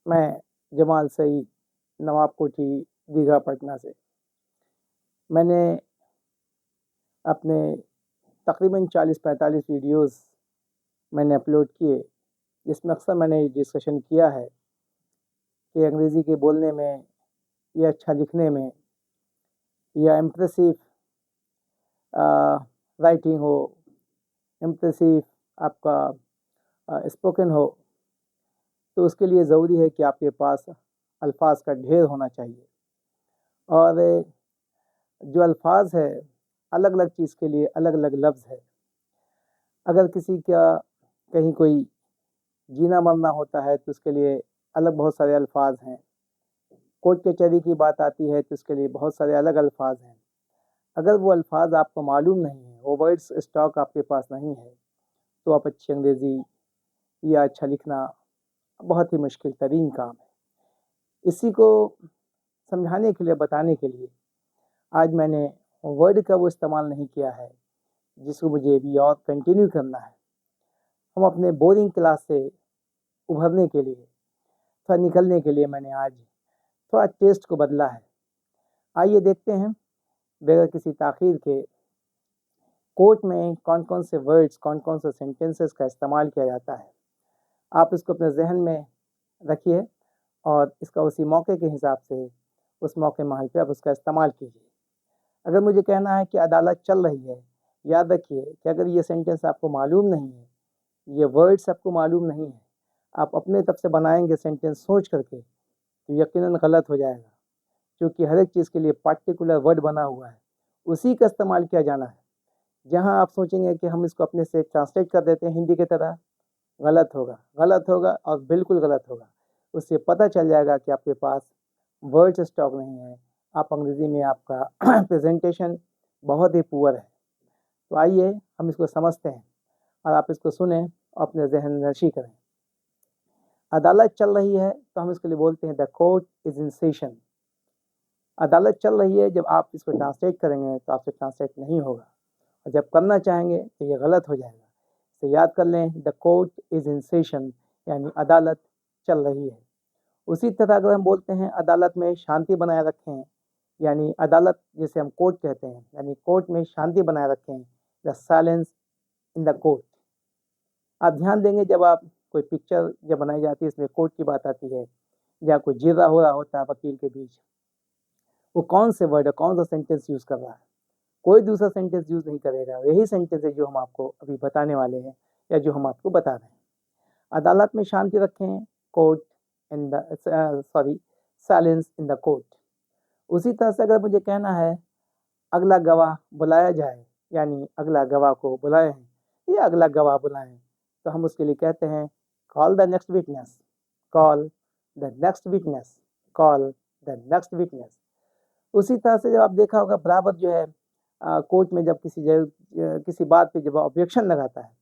मैं जमाल सईद, नवाब कोठी, दीघा, पटना से। मैंने अपने तकरीबन 40-45 वीडियोस मैंने अपलोड किए, जिसमें अक्सर मैंने डिस्कशन किया है कि अंग्रेज़ी के बोलने में या अच्छा लिखने में या इम्प्रेसिव राइटिंग हो, इम्प्रेसिव आपका स्पोकन हो, तो उसके लिए ज़रूरी है कि आपके पास अल्फाज का ढेर होना चाहिए। और जो अल्फाज है, अलग अलग चीज़ के लिए अलग अलग लफ्ज़ है। अगर किसी का कहीं कोई जीना मरना होता है तो उसके लिए अलग बहुत सारे अल्फाज हैं। कोर्ट कचहरी की बात आती है तो उसके लिए बहुत सारे अलग अल्फाज हैं। अगर वो अल्फाज आपको मालूम नहीं है, वो वर्ड्स स्टॉक आपके पास नहीं है, तो आप अच्छी अंग्रेज़ी या अच्छा लिखना बहुत ही मुश्किल तरीन काम है। इसी को समझाने के लिए, बताने के लिए आज मैंने वर्ड का वो इस्तेमाल नहीं किया है जिसको मुझे भी और कंटिन्यू करना है। हम अपने बोरिंग क्लास से उभरने के लिए, थोड़ा निकलने के लिए मैंने आज थोड़ा टेस्ट को बदला है। आइए देखते हैं बगैर किसी ताख़ीर के कोर्ट में कौन कौन से वर्ड्स, कौन कौन से सेंटेंसेस का इस्तेमाल किया जाता है। आप इसको अपने जहन में रखिए और इसका उसी मौके के हिसाब से, उस मौके महल पे आप उसका इस्तेमाल कीजिए। अगर मुझे कहना है कि अदालत चल रही है, याद रखिए कि अगर ये सेंटेंस आपको मालूम नहीं है, ये वर्ड्स आपको मालूम नहीं है, आप अपने तरफ से बनाएंगे सेंटेंस सोच करके, तो यकीनन गलत हो जाएगा, क्योंकि हर एक चीज़ के लिए पार्टिकुलर वर्ड बना हुआ है, उसी का इस्तेमाल किया जाना है। जहाँ आप सोचेंगे कि हम इसको अपने से ट्रांसलेट कर देते हैं हिंदी की तरह, गलत होगा, गलत होगा और बिल्कुल गलत होगा। उससे पता चल जाएगा कि आपके पास वर्ड्स स्टॉक नहीं है, आप अंग्रेज़ी में आपका प्रेजेंटेशन बहुत ही पुअर है। तो आइए हम इसको समझते हैं और आप इसको सुने और अपने जहन नशी करें। अदालत चल रही है तो हम इसके लिए बोलते हैं the court is in session. अदालत चल रही है, जब आप इसको ट्रांसलेट करेंगे तो आपसे ट्रांसलेट नहीं होगा, और जब करना चाहेंगे तो ये गलत हो जाएगा। तो याद कर लें, the court is in session यानी अदालत चल रही है। उसी तरह अगर हम बोलते हैं अदालत में शांति बनाए रखें, यानी अदालत जिसे हम कोर्ट कहते हैं, यानी कोर्ट में शांति बनाए रखें, the silence in the court. आप ध्यान देंगे जब आप कोई पिक्चर जब बनाई जाती है, इसमें कोर्ट की बात आती है, या कोई जिर्रा हो रहा होता है वकील के बीच, वो कौन से वर्ड, कौन सा सेंटेंस यूज़ कर रहा है, कोई दूसरा सेंटेंस यूज़ नहीं करेगा। यही सेंटेंस है जो हम आपको अभी बताने वाले हैं या जो हम आपको बता रहे हैं। अदालत में शांति रखें, court in the silence in the court. उसी तरह से अगर मुझे कहना है अगला गवाह बुलाया जाए, यानी अगला गवाह को बुलाए हैं या अगला गवाह बुलाएं, तो हम उसके लिए कहते हैं call the next witness, call the next witness, call the next witness. उसी तरह से जब आप देखा होगा बराबर जो है कोर्ट में जब किसी बात पे जब ऑब्जेक्शन लगाता है,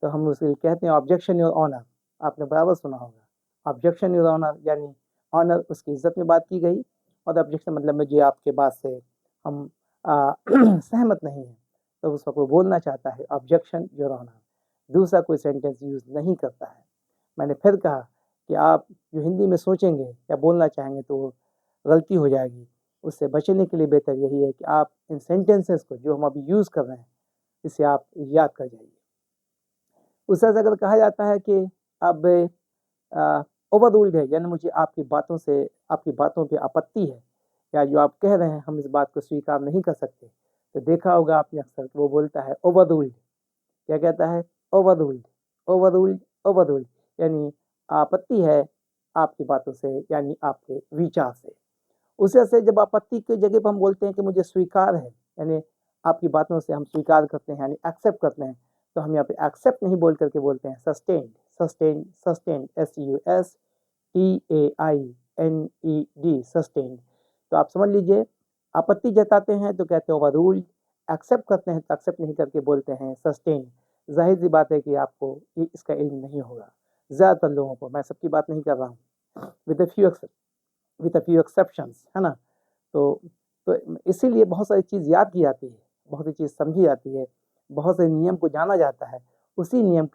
तो हम उसे कहते हैं ऑब्जेक्शन योर ऑनर। आपने बराबर सुना होगा, ऑब्जेक्शन योर ऑनर, यानी ऑनर उसकी इज्जत में बात की गई, और ऑब्जेक्शन मतलब मुझे आपके बात से हम सहमत नहीं है, तो उस वक्त वो बोलना चाहता है ऑब्जेक्शन योर ऑनर। दूसरा कोई सेंटेंस यूज़ नहीं करता है। मैंने फिर कहा कि आप जो हिंदी में सोचेंगे या बोलना चाहेंगे तो वो गलती हो जाएगी। उससे बचने के लिए बेहतर यही है कि आप इन सेंटेंसेस को जो हम अभी यूज़ कर रहे हैं, इसे आप याद कर जाइए। उस तरह से अगर कहा जाता है कि अब ओवर रूल्ड है, यानी मुझे आपकी बातों पे आपत्ति है, या जो आप कह रहे हैं हम इस बात को स्वीकार नहीं कर सकते, तो देखा होगा आपने अक्सर वो बोलता है ओवर रूल्ड। क्या कहता है? Over ruled, over ruled, over ruled, यानी आपत्ति है आपकी बातों से, यानी आपके विचार से। उस तरह से जब आपत्ति की जगह पर हम बोलते हैं कि मुझे स्वीकार है, यानी आपकी बातों से हम स्वीकार करते हैं, यानी एक्सेप्ट करते हैं, तो हम यहाँ पे एक्सेप्ट नहीं बोल करके बोलते हैं sustained, sustained, sustained, SUSTAINED, sustained. तो आप समझ लीजिए, आपत्ति जताते हैं तो कहते हैं ओवररूल्ड, एक्सेप्ट करते हैं तो एक्सेप्ट नहीं करके बोलते हैं सस्टेन्ड। जाहिर सी बात है कि आपको इसका इल्म नहीं होगा, ज़्यादातर लोगों को, मैं सबकी बात नहीं कर रहा हूँ, विद अ फ्यू एक्सेप्शंस, है ना। तो इसीलिए बहुत सारी चीज़ याद की जाती है, बहुत सी चीज़ समझी जाती है, बहुत से नियम को जाना जाता है। उसी नियम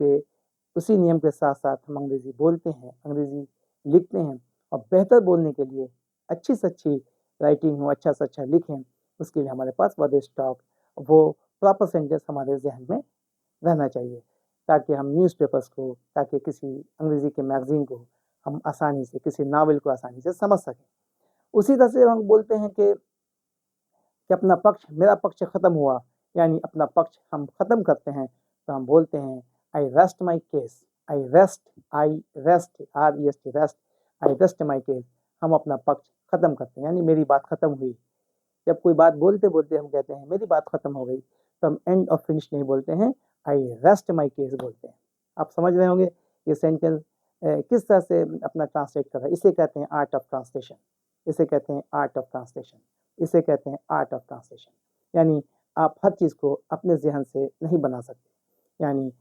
के साथ साथ हम अंग्रेज़ी बोलते हैं, अंग्रेज़ी लिखते हैं और बेहतर बोलने के लिए अच्छी से अच्छी राइटिंग हो, अच्छा से अच्छा लिखें, उसके लिए हमारे पास वर्ड स्टॉक, वो प्रॉपर सेंटेंस हमारे जहन में रहना चाहिए, ताकि हम न्यूज़पेपर्स को, ताकि किसी अंग्रेज़ी के मैगज़ीन को हम आसानी से, किसी नावल को आसानी से समझ सकें। उसी तरह से हम बोलते हैं कि अपना पक्ष, मेरा पक्ष ख़त्म हुआ, यानी अपना पक्ष हम ख़त्म करते हैं, तो हम बोलते हैं आई rest my case, I rest, REST, rest, I rest my case. हम अपना पक्ष ख़त्म करते हैं, यानी मेरी बात ख़त्म हुई। जब कोई बात बोलते बोलते हम कहते हैं मेरी बात ख़त्म हो गई, तो हम एंड ऑफ फिनिश नहीं बोलते हैं, आई रेस्ट माई केस बोलते हैं। आप समझ रहे होंगे ये सेंटेंस किस तरह से अपना ट्रांसलेट कर रहा है। इसे कहते हैं आर्ट ऑफ ट्रांसलेशन, इसे कहते हैं आर्ट ऑफ ट्रांसलेशन, इसे कहते हैं आर्ट ऑफ ट्रांसलेशन। यानी आप हर चीज़ को अपने जहन से नहीं बना सकते। यानी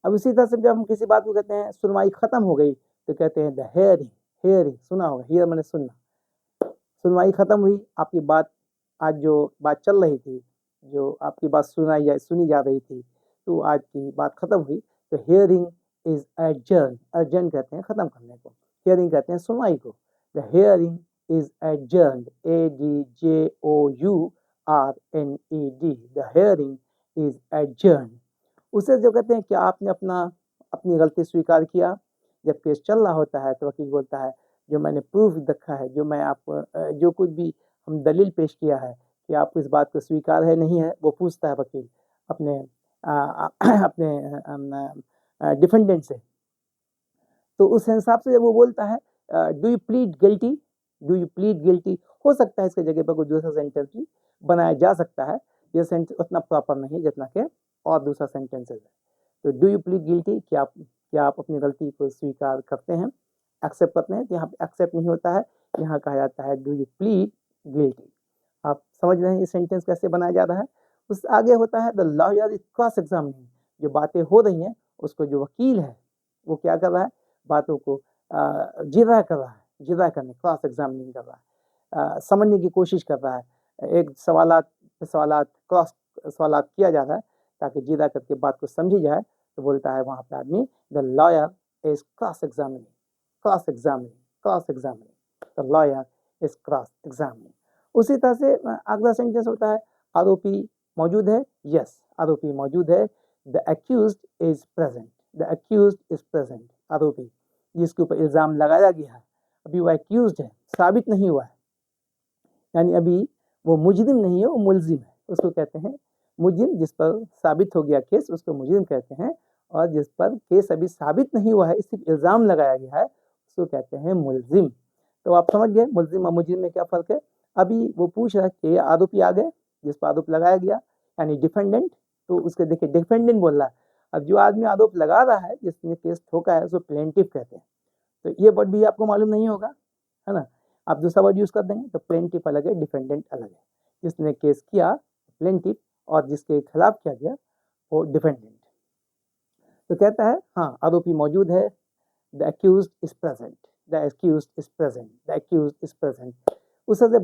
अब इसी तरह से जब हम किसी बात को कहते हैं सुनवाई ख़त्म हो गई, तो कहते हैं द हेयरिंग, हेयरिंग सुना होगा, हियर मैंने सुनना, सुनवाई ख़त्म हुई, आपकी बात, आज जो बात चल रही थी, जो आपकी बात सुनी जा रही थी, तो आज की बात ख़त्म हुई, तो हियरिंग इज़ एडजर्न, एडजर्न कहते हैं ख़त्म करने को, हियरिंग कहते हैं सुनवाई को। The hearing is adjourned, ADJOURNED, the hearing is adjourned. उसे जो कहते हैं कि आपने अपनी गलती स्वीकार किया। जब केस चल रहा होता है तो वकील बोलता है जो मैंने प्रूफ रखा है, जो मैं आपको जो कुछ भी हम दलील पेश किया है कि आपको इस बात को स्वीकार है नहीं है, वो पूछता है वकील अपने अपने डिफेंडेंट से। तो उस हिसाब से जब वो बोलता है do you plead guilty, do you plead guilty, हो सकता है इसके जगह पर कोई दूसरा सेंटेंस भी बनाया जा सकता है। ये सेंटेंस उतना प्रॉपर नहीं है जितना कि और दूसरा सेंटेंसेस है। तो डू यू प्लीड गिल्टी, क्या आप अपनी गलती को स्वीकार करते हैं, एक्सेप्ट करते हैं। तो यहाँ पे एक्सेप्ट नहीं होता है, यहाँ कहा जाता है डू यू प्लीड गिल्टी। आप समझ रहे हैं ये सेंटेंस कैसे बनाया जा रहा है। उस आगे होता है the lawyer is cross examining, जो बातें हो रही हैं उसको जो वकील है वो क्या कर रहा है, बातों को जिरा कर रहा है, जिरा करने, क्रॉस एग्जामिनिंग कर रहा है, समझने की कोशिश कर रहा है। एक सवालात क्रॉस सवालात किया जा रहा है ताकि जिरा करके बात को समझी जाए। तो बोलता है वहाँ पे आदमी the lawyer is cross examining, cross examining, cross examining, the lawyer is cross examining. उसी तरह से अगला सेंटेंस होता है आरोपी मौजूद है, यस आरोपी मौजूद है। The accused is present, the accused is present, आरोपी जिसके ऊपर इल्ज़ाम लगाया गया है, अभी वो एक्यूज्ड है, साबित नहीं हुआ है, यानी अभी वो मुजरिम नहीं है, वो मुलजिम है, उसको कहते हैं मुजरिम। जिस पर साबित हो गया केस उसको मुजरिम कहते हैं, और जिस पर केस अभी साबित नहीं हुआ है, सिर्फ इल्ज़ाम लगाया गया है, उसको कहते हैं मुलजिम। तो आप समझ गए मुलजिम और मुजरिम में क्या फ़र्क है। अभी वो पूछ रहा है कि आरोपी आ गए जिस पर आरोप लगाया गया, यानी डिफेंडेंट। तो उसके देखिए डिफेंडेंट बोल रहा है। अब जो आदमी आरोप लगा रहा है, जिसने केस ठोका है, उसको प्लेंटिफ कहते हैं। तो ये वर्ड भी आपको मालूम नहीं होगा, है ना। आप दूसरा वर्ड यूज़ कर देंगे तो प्लेंटिफ अलग है, डिफेंडेंट अलग है। जिसने केस किया प्लेंटिफ, और जिसके खिलाफ किया गया वो डिफेंडेंट। तो कहता है हाँ आरोपी मौजूद है, the accused is present, the accused is present, the accused is present. उस तरह से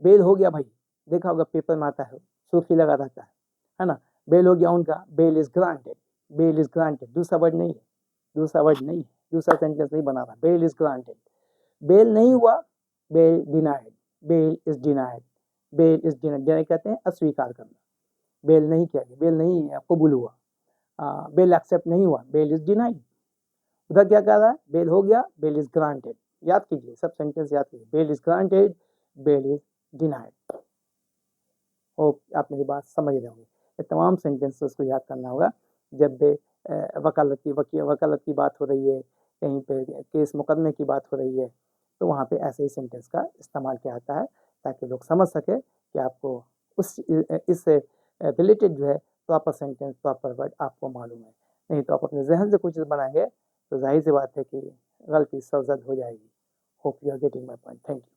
बेल हो गया भाई, देखा होगा पेपर में आता है, सुर्खी लगा रहता है ना। बेल हो गया उनका, bail is granted, bail is granted. दूसरा वर्ड नहीं है, दूसरा वर्ड नहीं है, दूसरा सेंटेंस नहीं बना रहा, बेल इज ग्रांटेड। बेल नहीं हुआ, bail denied, bail is denied, bail is denied. Denied कहते हैं अस्वीकार करना, बेल नहीं किया गया, बेल नहीं कबूल हुआ, बेल एक्सेप्ट नहीं हुआ, बेल इज डिनाइड। उधर क्या कह रहा है, बेल हो गया, बेल इज ग्रांटेड। याद कीजिए, सब सेंटेंस याद कीजिए, bail is granted, bail is denied. Hope आप मेरी बात समझ रहे होंगे। ये तमाम सेंटेंसेस को याद करना होगा जब वकालत की बात हो रही है, कहीं पे केस मुकदमे की बात हो रही है, तो वहाँ पे ऐसे ही सेंटेंस का इस्तेमाल किया जाता है, ताकि लोग समझ सके कि आपको इससे रिलेटेड जो है प्रॉपर सेंटेंस, प्रॉपर वर्ड आपको मालूम है। नहीं तो आप अपने जहन से कुछ चीज़ बनाएंगे तो जाहिर सी बात है कि गलती सरजद हो जाएगी। Hope you are getting my point. Thank you.